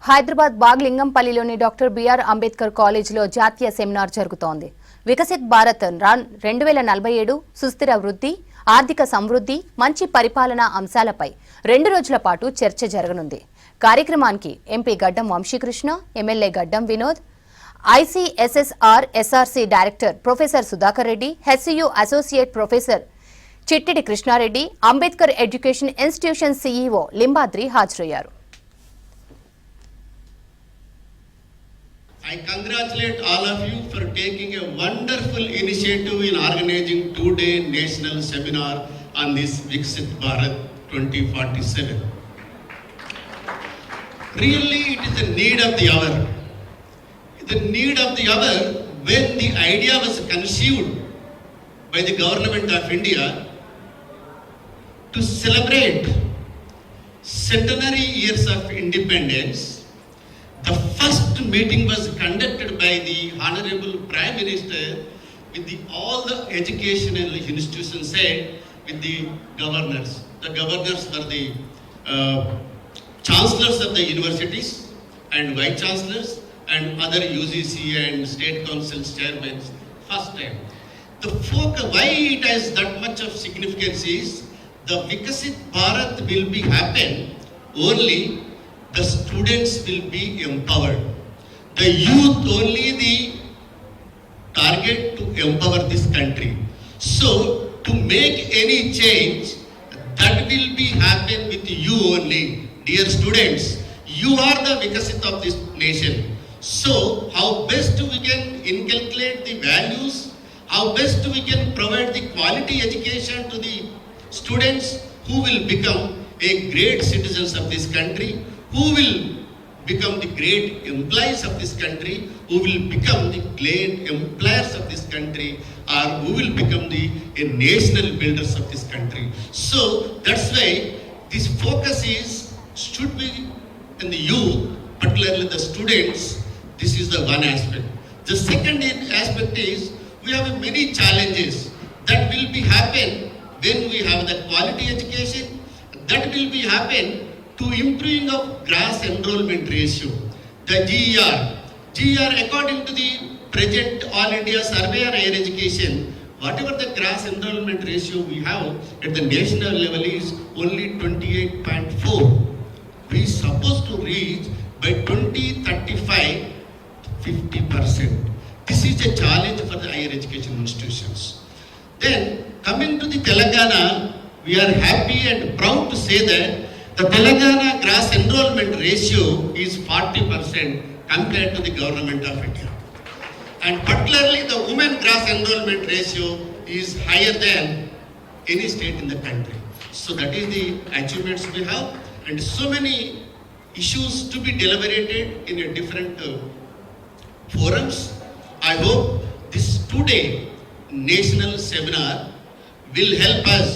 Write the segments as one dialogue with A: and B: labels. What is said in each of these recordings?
A: Hyderabad బాగ్లింగంపల్లిలోని doctor BR Ambedkar కాలేజీలో జాతీయ seminar జరుగుతోంది. వికసిత్ భారత్ 2047 సుస్థిర వృద్ధి, ఆర్థిక సమృద్ధి, మంచి పరిపాలన అంశాలపై 2 రోజుల పాటు చర్చ జరగనుంది. కార్యక్రమానికి ఎంపీ గడ్డం Vamshikrishna, MLA Gaddam Vinod, ICSSR SRC director professor Sudhakar Reddy, HCU associate professor Chittidi Krishnareddy, Ambedkar education institution CEO Limbadri హాజరయ్యారు.
B: I congratulate all of you for taking a wonderful initiative in organizing 2-day national seminar on this Viksit Bharat 2047. Really, it is the need of the hour. The need of the hour when the idea was conceived by the government of India to celebrate centenary years of independence. The first meeting was conducted by the Honorable Prime Minister with all the educational institutions said with the governors. The governors were the chancellors of the universities and vice chancellors and other UGC and state councils chairmen. First time. The focus, why it has that much of significance is the Viksit Bharat will be happen only the students will be empowered. The youth only the target to empower this country. So to make any change, that will be happen with you only. Dear students, you are the Viksit of this nation. So how best we can inculcate the values, how best we can provide the quality education to the students who will become a great citizens of this country, who will become the great employees of this country, who will become the great employers of this country, or who will become the national builders of this country. So that's why this focus should be in the youth, particularly the students. This is the one aspect. The second aspect is we have many challenges that will be happen when we have the quality education. That will be happen to improving of gross enrollment ratio. The GER according to the present All India Survey on Higher Education, whatever the gross enrollment ratio we have at the national level is only 28.4. We supposed to reach by 2035 50%. This is a challenge for the higher education institutions. Then coming to the Telangana, we are happy and proud to say that the Telangana gross enrollment ratio is 40% compared to the government of India. And particularly the women gross enrollment ratio is higher than any state in the country. So that is the achievements we have, and so many issues to be deliberated in a different forums. I hope this 2-day national seminar will help us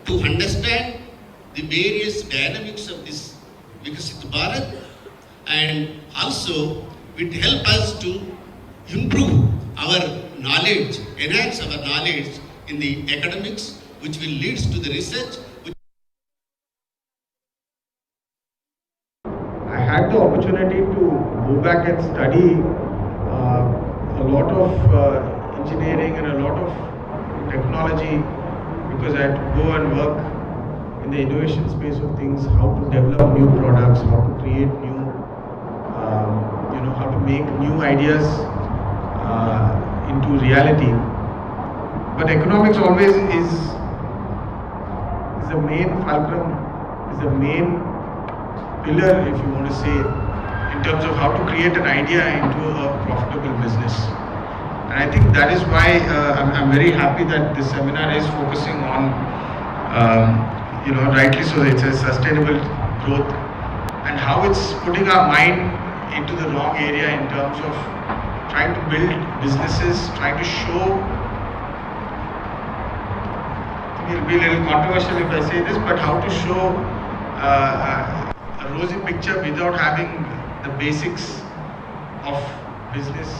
B: to understand the various dynamics of this Viksit Bharat, and also it help us to improve our knowledge, enhance our knowledge in the academics, which will lead to the research.
C: I had the opportunity to go back and study a lot of engineering and a lot of technology, because I had to go and work in the innovation space of things, how to develop new products, how to create new, how to make new ideas into reality. But economics always is the main fulcrum, is the main pillar, if you want to say, in terms of how to create an idea into a profitable business. And I think that is why I'm very happy that this seminar is focusing on rightly so, it's a sustainable growth, and how it's putting our mind into the wrong area in terms of trying to build businesses, trying to show, it will be a little controversial if I say this, but how to show a rosy picture without having the basics of business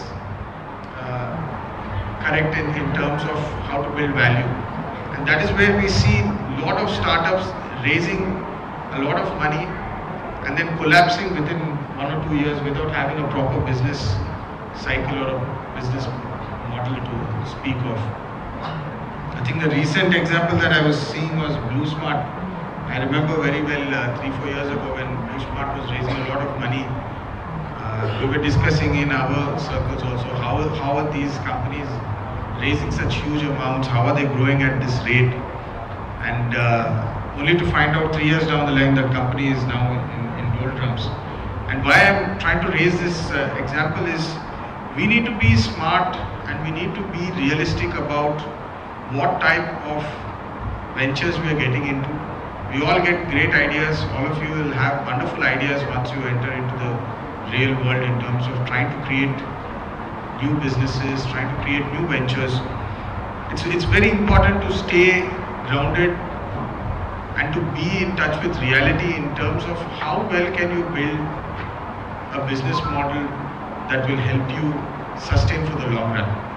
C: correct in terms of how to build value. And that is where we see a lot of startups raising a lot of money and then collapsing within 1 or 2 2 years without having a proper business cycle or a business model to speak of. I think the recent example that I was seeing was Blue Smart. I remember very well 3-4 years ago when Blue Smart was raising a lot of money. We were discussing in our circles also how are these companies raising such huge amounts, how are they growing at this rate, and only to find out 3 years down the line that company is now in doldrums. And why I'm trying to raise this example is we need to be smart and we need to be realistic about what type of ventures we are getting into. We all get great ideas. All of you will have wonderful ideas once you enter into the real world in terms of trying to create new businesses, trying to create new ventures. It's very important to stay grounded and to be in touch with reality in terms of how well can you build a business model that will help you sustain for the long run.